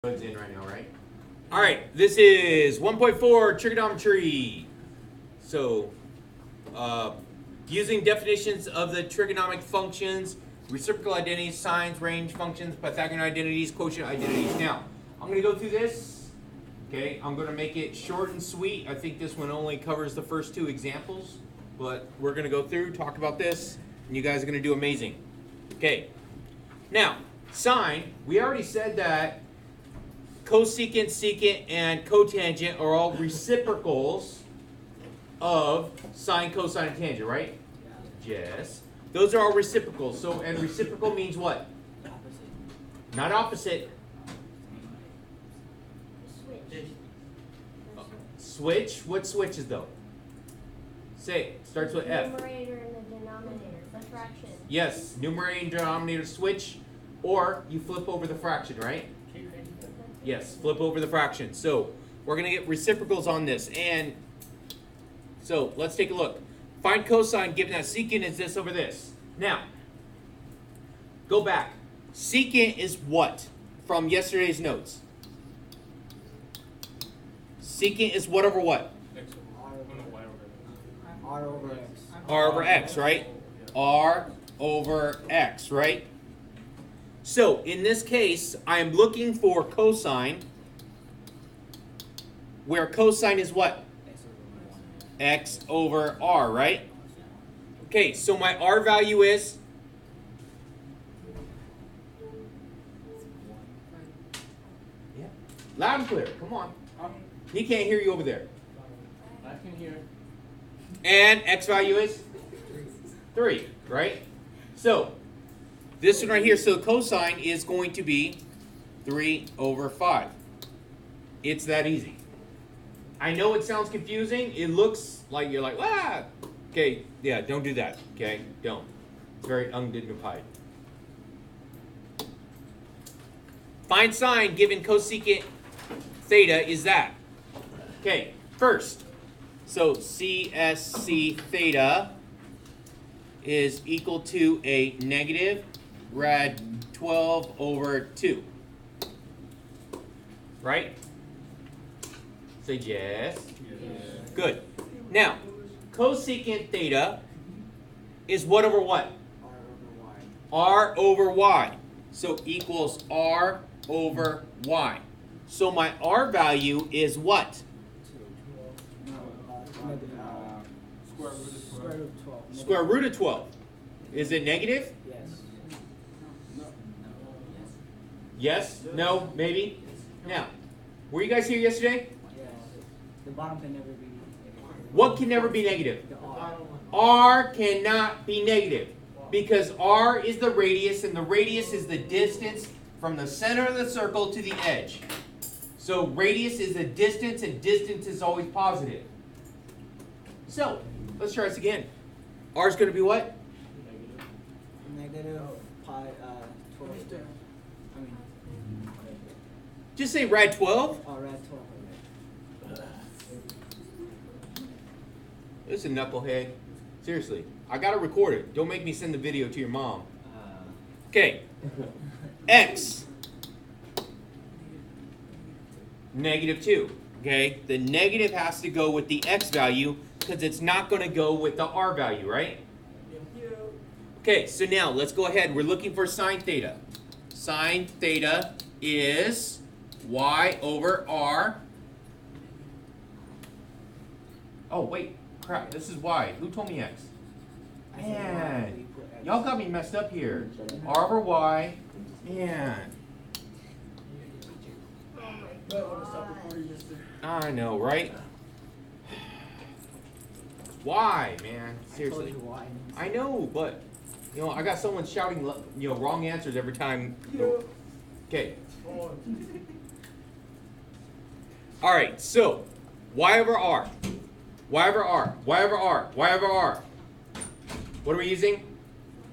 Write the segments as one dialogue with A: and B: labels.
A: It's in right now, right? All right, this is 1.4 trigonometry. So, using definitions of the trigonometric functions, reciprocal identities, sines, range functions, Pythagorean identities, quotient identities. Now, I'm going to go through this. Okay, I'm going to make it short and sweet. I think this one only covers the first two examples, but we're going to go through, talk about this, and you guys are going to do amazing. Okay, now, sine, we already said that cosecant, secant, and cotangent are all reciprocals of sine, cosine, and tangent, right? Yes. Those are all reciprocals. So, and reciprocal means what? Opposite. Not opposite. Switch. Switch? What switches though? Say it. Starts with F.
B: Numerator and the denominator. The fraction.
A: Yes. Numerator and denominator switch. Or you flip over the fraction, right? Yes, flip over the fraction. So we're going to get reciprocals on this. And so let's take a look. Find cosine given that secant is this over this. Now, go back. Secant is what from yesterday's notes? Secant is what over what?
C: R over X.
A: R over X, right? R over X, right? So, in this case, I am looking for cosine, where cosine is what? X over R, right? Okay, so my R value is? Yeah. Loud and clear, come on. He can't hear you over there.
C: I can hear.
A: And X value is? 3, right? So, this one right here, so cosine is going to be 3 over 5. It's that easy. I know it sounds confusing. It looks like you're like, ah! Okay, yeah, don't do that. Okay, don't. It's very undignified. Find sine given cosecant theta is that. Okay, first, so CSC theta is equal to a negative rad 12 over 2. Right? Say yes. Yes. Good. Now, cosecant theta is what over what? R over Y. So equals R over Y. So my R value is what? Square root of 12. Is it negative?
C: Yes.
A: Yes? No? Maybe? Now, were you guys here yesterday?
C: Yes. The bottom can never be negative.
A: What can never be negative?
C: The R.
A: R cannot be negative because R is the radius and the radius is the distance from the center of the circle to the edge. So radius is a distance and distance is always positive. So, let's try this again. R is going to be what?
C: Negative pi 12. I mean.
A: Just say rad 12.
C: Oh, rad 12.
A: This is a knucklehead. Seriously. I got to record it. Don't make me send the video to your mom. Okay. X. Negative 2. Okay. The negative has to go with the X value because it's not going to go with the R value, right? Okay, so now let's go ahead. We're looking for sine theta. Sine theta is Y over R. Oh, wait. Crap, this is Y. Who told me X? Man, y'all got me messed up here. R over Y. Man. I know, right? Why, man? Seriously. I know, but you know, I got someone shouting, you know, wrong answers every time. Okay. All right. So, Y over R, Y over R, Y over R, Y over R. What are we using?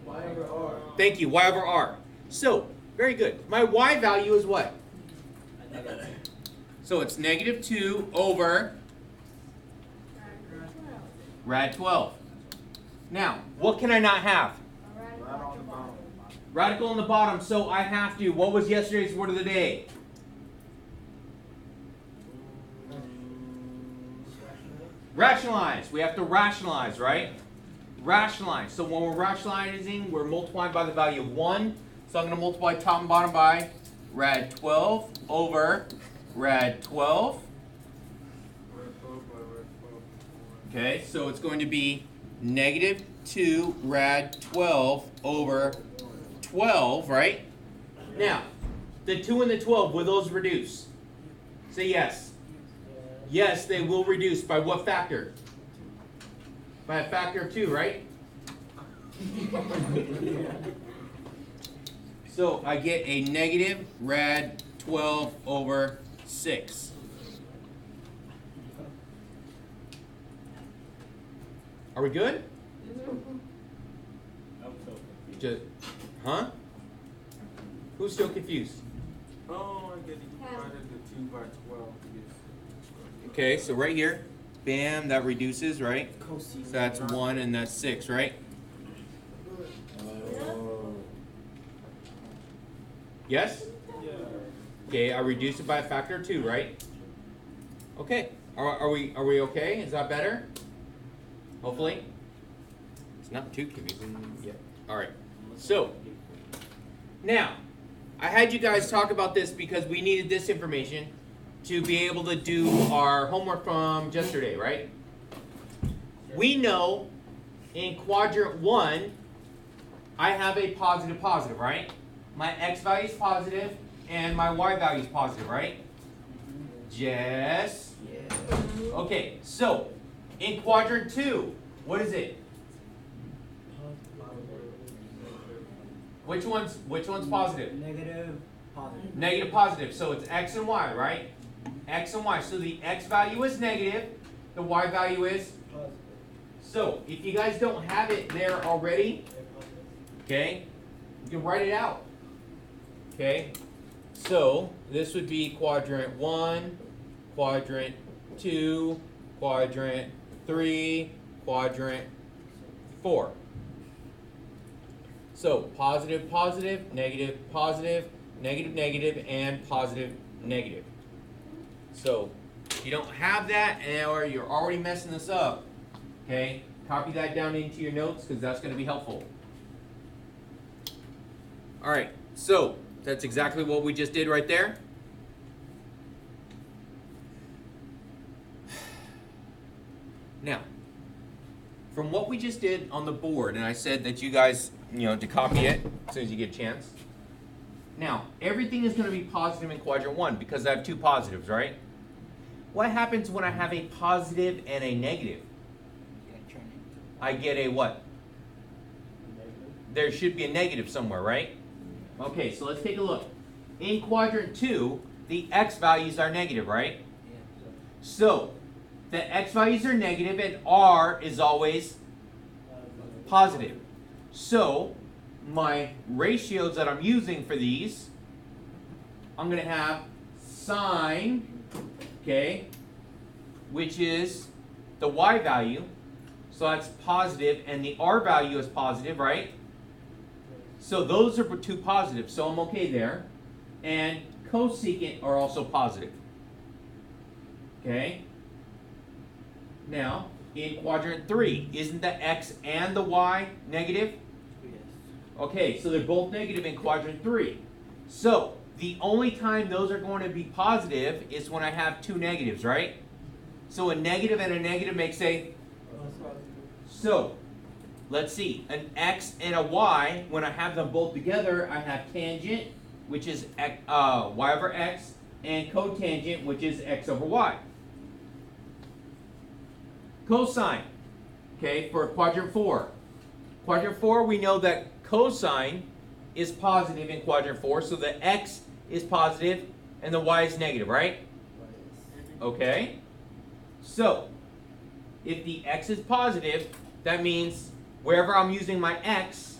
C: Y over R.
A: Thank you. Y over R. So, very good. My Y value is what? So it's negative 2 over rad 12. Now, what can I not have? Radical on the bottom, so I have to. What was yesterday's word of the day? Rationalize. We have to rationalize, right? Rationalize. So when we're rationalizing, we're multiplying by the value of 1. So I'm going to multiply top and bottom by rad 12 over rad 12. Okay, so it's going to be negative 2 rad 12 over 12, right? Now, the 2 and the 12, will those reduce? Say yes. Yes, they will reduce. By what factor? By a factor of 2, right? So I get a negative rad 12 over 6. Are we good? Just, huh? Who's still confused?
D: Oh, I get divided the 2 by 12.
A: Okay, so right here, bam, that reduces, right?
C: Cosine.
A: So that's 1 and that's 6, right? Yes?
D: Yeah.
A: Okay, I reduced it by a factor of 2, right? Okay, are we okay? Is that better? Hopefully. It's not too confusing yet. All right. So now, I had you guys talk about this because we needed this information to be able to do our homework from yesterday, right? We know in quadrant 1, I have a positive, right? My x value is positive and my y value is positive, right? Yes.
C: Yeah.
A: Okay, so in quadrant 2, what is it? Which one's positive?
C: Negative, positive.
A: Negative, positive. So it's x and y, right? X and y. So the x value is negative, the y value is.
C: Positive.
A: So if you guys don't have it there already, okay, you can write it out. Okay, so this would be quadrant 1, quadrant 2, quadrant 3, quadrant 4. So positive, positive, negative, positive, negative, negative, and positive, negative. So if you don't have that or you're already messing this up, okay, copy that down into your notes because that's going to be helpful. All right, so that's exactly what we just did right there. Now, from what we just did on the board, and I said that you guys, to copy it as soon as you get a chance. Now, everything is going to be positive in quadrant 1 because I have 2 positives, right? What happens when I have a positive and a negative? I get a what? There should be a negative somewhere, right? Okay, so let's take a look. In quadrant 2, the x values are negative, right? So, the x values are negative and r is always positive. So, my ratios that I'm using for these, I'm going to have sine, okay, which is the y value. So that's positive, and the r value is positive, right? So those are 2 positives, so I'm okay there. And cosecant are also positive. Okay? Now, in quadrant 3, isn't the x and the y negative?
C: Yes.
A: Okay, so they're both negative in quadrant 3. So, the only time those are going to be positive is when I have 2 negatives, right? So a negative and a negative makes a... So, let's see. An x and a y, when I have them both together, I have tangent, which is y over x, and cotangent, which is x over y. Cosine, okay, for quadrant 4. Quadrant 4, we know that cosine is positive in quadrant 4, so the x is positive and the y is negative, right? Okay. So, if the x is positive, that means wherever I'm using my x,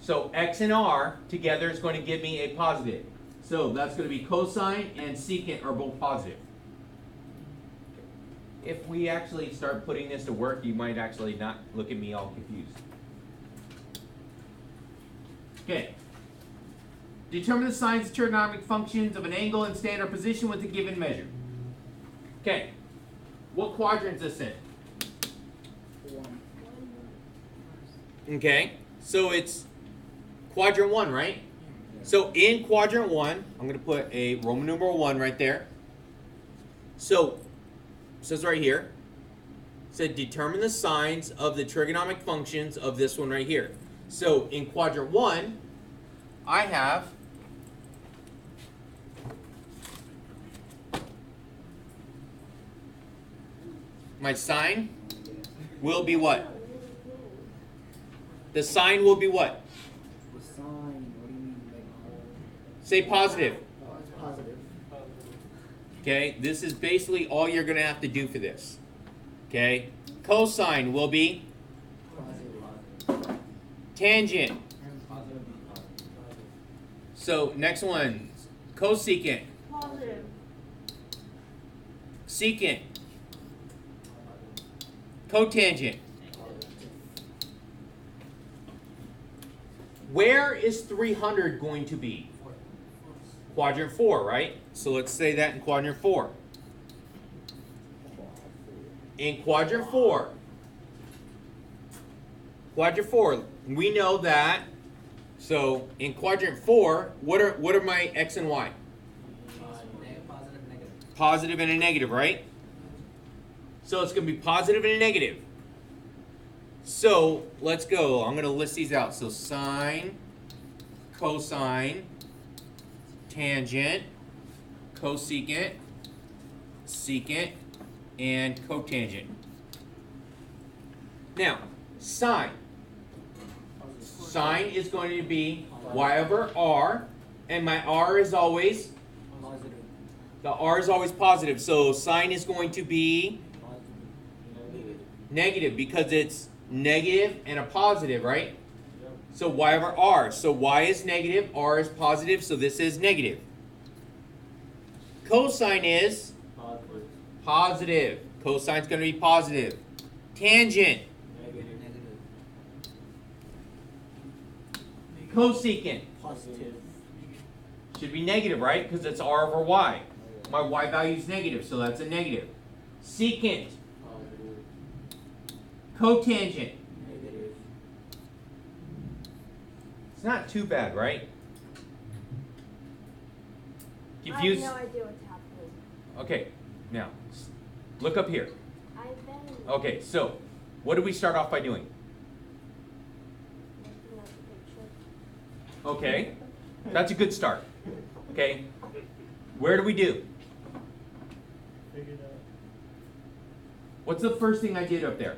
A: so x and r together is going to give me a positive. So that's going to be cosine and secant are both positive. If we actually start putting this to work, you might actually not look at me all confused. Okay. Determine the sines of trigonometric functions of an angle in standard position with a given measure. Okay. What quadrant is this in? Okay, so it's quadrant 1, right? So in quadrant 1, I'm going to put a Roman numeral 1 right there. So it says right here, it said determine the signs of the trigonometric functions of this one right here. So in quadrant 1, I have my sign will be what? The sign will be what?
C: The sign, what do you mean?
A: Say positive.
C: It's positive.
A: Okay, this is basically all you're going to have to do for this. Okay, cosine will be
C: Positive.
A: tangent.
C: Positive.
A: So next one, cosecant,
B: Positive.
A: secant, cotangent. Where is 300 going to be? Quadrant 4, right? So let's say that in quadrant 4. In quadrant 4, we know that. So in quadrant 4, what are my x and y?
C: Positive, negative.
A: Positive and a negative, right? So it's going to be positive and a negative. So let's go. I'm going to list these out. So sine, cosine, tangent, cosecant, secant, and cotangent. Now, sine. Sine is going to be y over r, and my r is always,
C: Positive.
A: the r is always positive. So sine is going to be
C: Negative.
A: negative because it's negative and a positive, right? So y over r. So y is negative, r is positive, so this is negative. Cosine is
C: Positive.
A: positive. Cosine's going to be positive. Tangent,
C: Negative.
A: cosecant
C: Positive.
A: should be negative, right? Because it's r over y. My y value is negative, so that's a negative. Secant,
C: Positive.
A: cotangent.
C: Negative.
A: It's not too bad, right?
B: I have
A: Confused?
B: no idea what's happening.
A: Okay, now, look up here.
B: I've been
A: Okay, so, what did we start off by doing?
B: looking at the picture.
A: Okay, that's a good start. Okay, where do we do?
C: Figured out.
A: What's the first thing I did up there?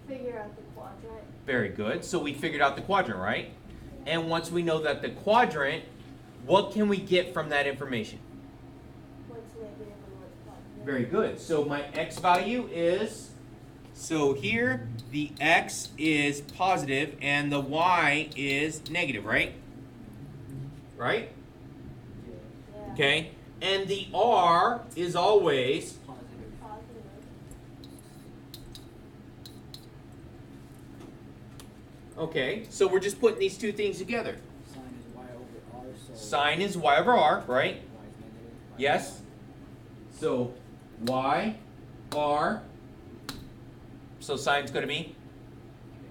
B: Figure out the quadrant.
A: Very good. So we figured out the quadrant, right? And once we know that the quadrant, what can we get from that information?
B: What's negative and what's positive.
A: Very good. So my x value is, so here the x is positive and the y is negative, right? Right?
B: Yeah.
A: Okay. And the r is always
C: Positive.
B: Positive.
A: okay. So we're just putting these two things together.
C: Sine is y over r, so
A: Sine is y over r, right?
C: y is negative.
A: Yes. So y, r. So sine's going to be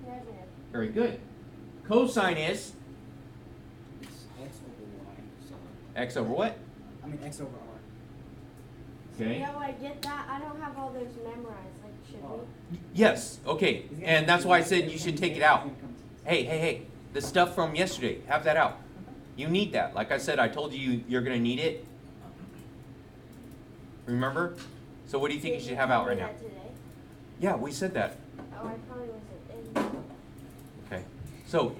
B: Negative.
A: very good. Cosine is
C: It's x over y, so
A: x over what?
C: I mean x over r.
A: Okay.
B: No, I get that. I don't have all those memorized. Like, should we?
A: Yes. Okay. And that's why I said you should take it out. Hey. The stuff from yesterday, have that out. You need that. Like I said, I told you you're going to need it. Remember? So what do you think you
B: Did
A: should have out right
B: tell
A: now?
B: me that today?
A: Yeah, we said that.
B: Oh, I probably wasn't in.
A: Okay. So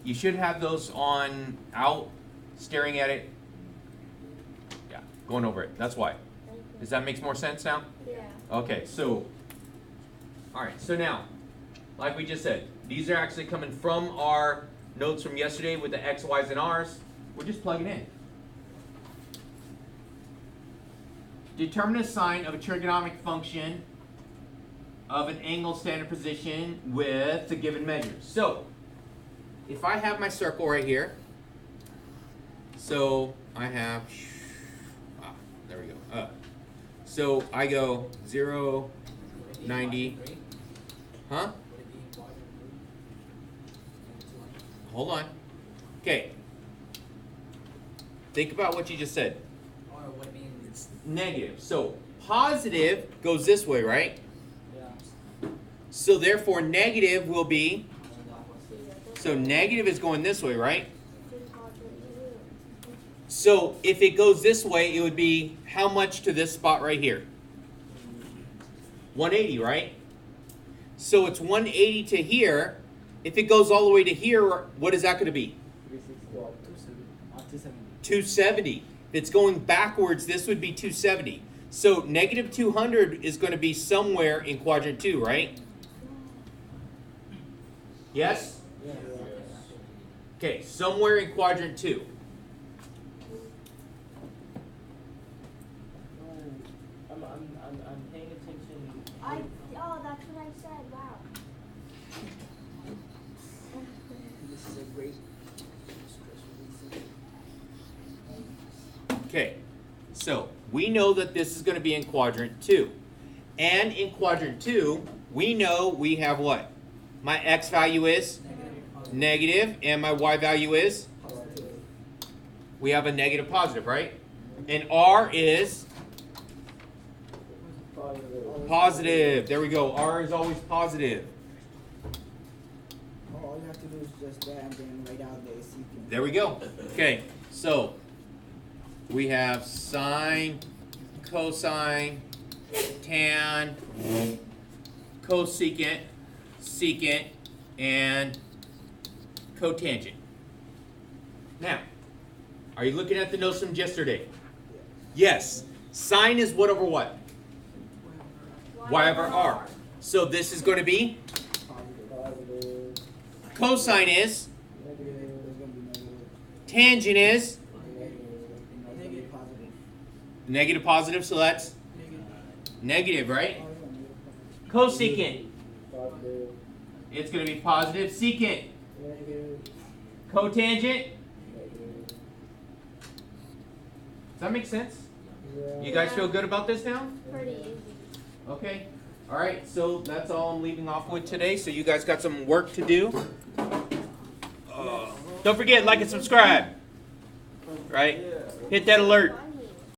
A: you should have those on out, staring at it. Yeah, going over it. That's why.
B: Thank you.
A: Does that make more sense now?
B: Yeah.
A: Okay, so, all right, so now, like we just said, these are actually coming from our notes from yesterday with the x, y's, and r's. We're just plugging in. Determine a sine of a trigonometric function of an angle standard position with the given measures. So, if I have my circle right here, so I have, there we go. So I go 0, 90, Huh?
C: Would it be in quadrant 2?
A: Hold on. Okay. Think about what you just said.
C: Or would it be in
A: Negative. So positive goes this way, right?
C: yeah.
A: So therefore negative will be, so negative is going this way, right? So if it goes this way, it would be how much to this spot right here? 180, right? So it's 180 to here. If it goes all the way to here, what is that going to be?
C: 270.
A: 270. If it's going backwards, this would be 270. So negative 200 is going to be somewhere in quadrant 2, right? Yes?
C: Yeah.
A: Okay, somewhere in quadrant 2.
E: I'm paying attention.
B: Oh, that's what I said. Wow.
C: This is a great
A: Okay, so we know that this is going to be in quadrant 2. And in quadrant 2, we know we have what? My x value is negative, and my y value is? We have a negative positive, right? And r is positive. There we go. R is always positive.
C: All you have to do is just that and then write out the secant.
A: There we go. Okay, so we have sine, cosine, tan, cosecant, secant, and cotangent. Now, are you looking at the notes from yesterday? Yes. Sine is what over what? Y over r. So this is going to be? Cosine is? Tangent is? Negative positive, so that's negative, right? Cosecant. It's going to be positive. Secant. Cotangent. Does that make sense? You guys feel good about this now?
B: Pretty easy.
A: Okay. All right, so that's all I'm leaving off with today. So you guys got some work to do. Don't forget, like and subscribe. Right? Hit that alert.